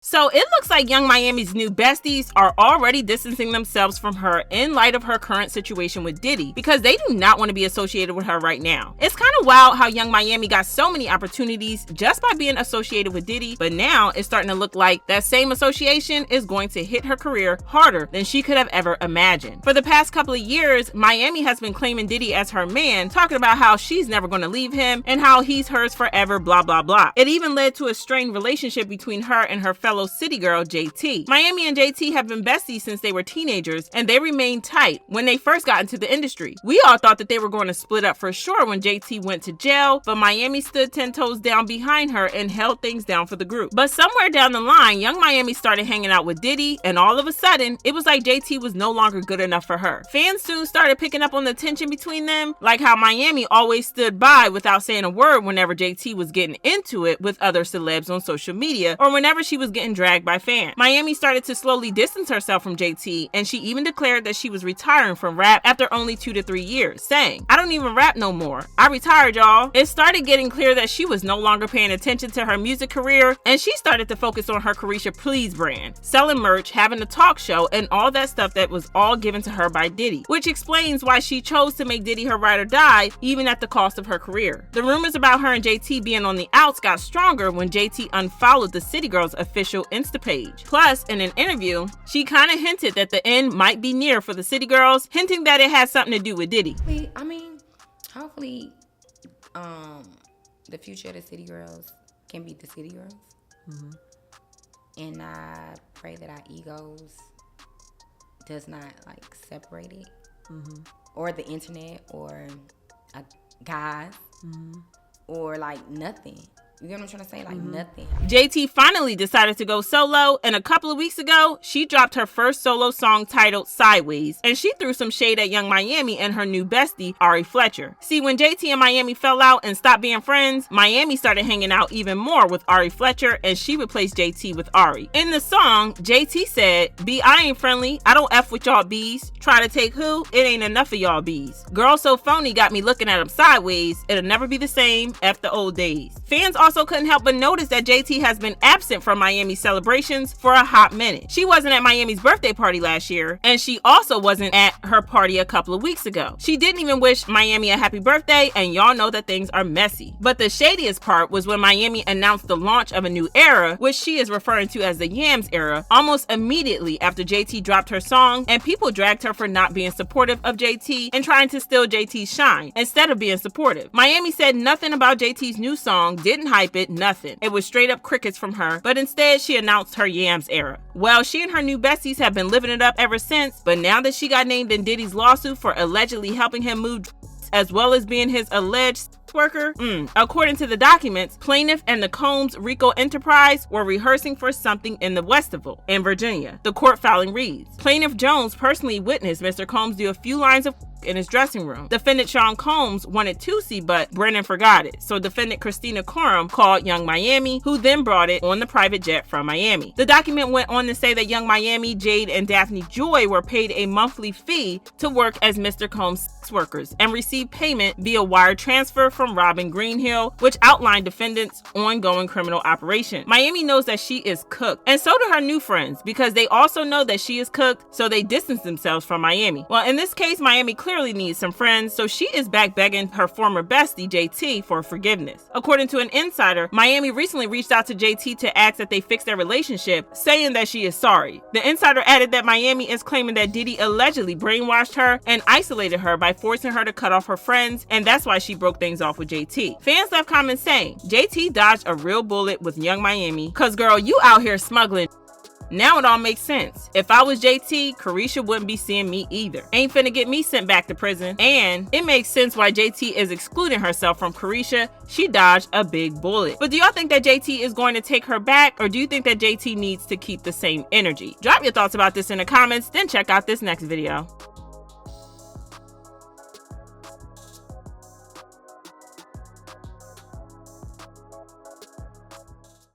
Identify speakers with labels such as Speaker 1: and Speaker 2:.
Speaker 1: So it looks like Young Miami's new besties are already distancing themselves from her in light of her current situation with Diddy, because they do not want to be associated with her right now. It's kind of wild how Young Miami got so many opportunities just by being associated with Diddy, but now it's starting to look like that same association is going to hit her career harder than she could have ever imagined. For the past couple of years, Miami has been claiming Diddy as her man, talking about how she's never going to leave him and how he's hers forever, blah blah blah. It even led to a strained relationship between her and her fellow city girl JT. Miami and JT have been besties since they were teenagers, and they remained tight when they first got into the industry. We all thought that they were going to split up for sure when JT went to jail, but Miami stood 10 toes down behind her and held things down for the group. But somewhere down the line, Young Miami started hanging out with Diddy, and all of a sudden, it was like JT was no longer good enough for her. Fans soon started picking up on the tension between them, like how Miami always stood by without saying a word whenever JT was getting into it with other celebs on social media, or whenever she was getting dragged by fans. Miami started to slowly distance herself from JT, and she even declared that she was retiring from rap after only 2 to 3 years, saying, "I don't even rap no more. I retired, y'all." It started getting clear that she was no longer paying attention to her music career, and she started to focus on her Carisha Please brand, selling merch, having a talk show, and all that stuff that was all given to her by Diddy, which explains why she chose to make Diddy her ride or die, even at the cost of her career. The rumors about her and JT being on the outs got stronger when JT unfollowed the City Girls official Insta page. Plus, in an interview, she kind of hinted that the end might be near for the City Girls, hinting that it has something to do with Diddy.
Speaker 2: I mean, hopefully, the future of the City Girls can beat the City Girls. Mm-hmm. And I pray that our egos does not separate it, or the internet, or guys, or nothing. You get what I'm trying to say? Nothing.
Speaker 1: JT finally decided to go solo, and a couple of weeks ago, she dropped her first solo song titled Sideways, and she threw some shade at Young Miami and her new bestie, Ari Fletcher. See, when JT and Miami fell out and stopped being friends, Miami started hanging out even more with Ari Fletcher, and she replaced JT with Ari. In the song, JT said, "B, I ain't friendly. I don't F with y'all B's. Try to take who? It ain't enough of y'all B's. Girl so phony got me looking at him sideways. It'll never be the same. F the old days." Fans also couldn't help but notice that JT has been absent from Miami's celebrations for a hot minute. She wasn't at Miami's birthday party last year, and she also wasn't at her party a couple of weeks ago. She didn't even wish Miami a happy birthday, and y'all know that things are messy. But the shadiest part was when Miami announced the launch of a new era, which she is referring to as the Yams era, almost immediately after JT dropped her song, and people dragged her for not being supportive of JT and trying to steal JT's shine instead of being supportive. Miami said nothing about JT's new song, didn't hype it, nothing. It was straight up crickets from her, but instead she announced her Yams era. Well, she and her new besties have been living it up ever since, but now that she got named in Diddy's lawsuit for allegedly helping him move as well as being his alleged worker, according to the documents, plaintiff and the Combs Rico Enterprise were rehearsing for something in the Westival in Virginia. The court filing reads, plaintiff Jones personally witnessed Mr. Combs do a few lines of in his dressing room. Defendant Sean Combs wanted to see, but Brennan forgot it. So defendant Christina Coram called Young Miami, who then brought it on the private jet from Miami. The document went on to say that Young Miami, Jade, and Daphne Joy were paid a monthly fee to work as Mr. Combs' sex workers and received payment via wire transfer from Robin Greenhill, which outlined defendants' ongoing criminal operation. Miami knows that she is cooked, and so do her new friends, because they also know that she is cooked, so they distance themselves from Miami. Well, in this case, Miami clearly needs some friends, so she is back begging her former bestie JT for forgiveness. According to an insider, Miami recently reached out to JT to ask that they fix their relationship, saying that she is sorry. The insider added that Miami is claiming that Diddy allegedly brainwashed her and isolated her by forcing her to cut off her friends, and that's why she broke things off with JT. Fans left comments saying, JT dodged a real bullet with Young Miami, cause girl, you out here smuggling. Now it all makes sense. If I was JT, Carisha wouldn't be seeing me either. Ain't finna get me sent back to prison. And it makes sense why JT is excluding herself from Carisha. She dodged a big bullet. But do y'all think that JT is going to take her back, or do you think that JT needs to keep the same energy? Drop your thoughts about this in the comments, then check out this next video.